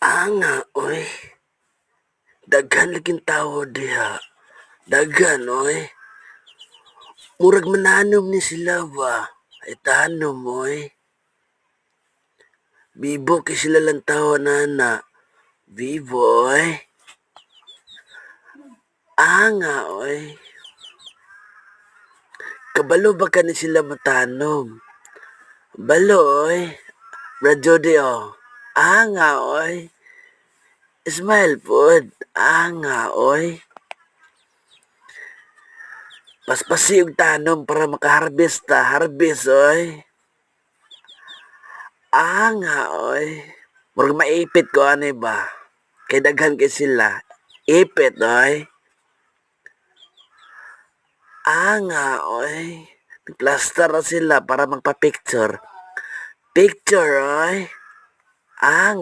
Nga, oy. Daghan laging tawo diha. Daghan, oy. Murag mananom ni sila ba? Ay tanom, oy. Bibo kay sila lang tawo na. Bibo, oy. Nga, oy. Kabalo ba ka ni sila matanom? Balo, oy. Brad Jody, oh. Nga, oy. Smile pod. Nga, oy. Paspasi og tanom para makaharvest ta. Harvest, oy. Nga, oy. Murag maipit ko ano ba? Kay daghan kay sila. Ipit, oy. Nga, oy. Plaster na sila para magpa-picture. Picture, oy. Nga.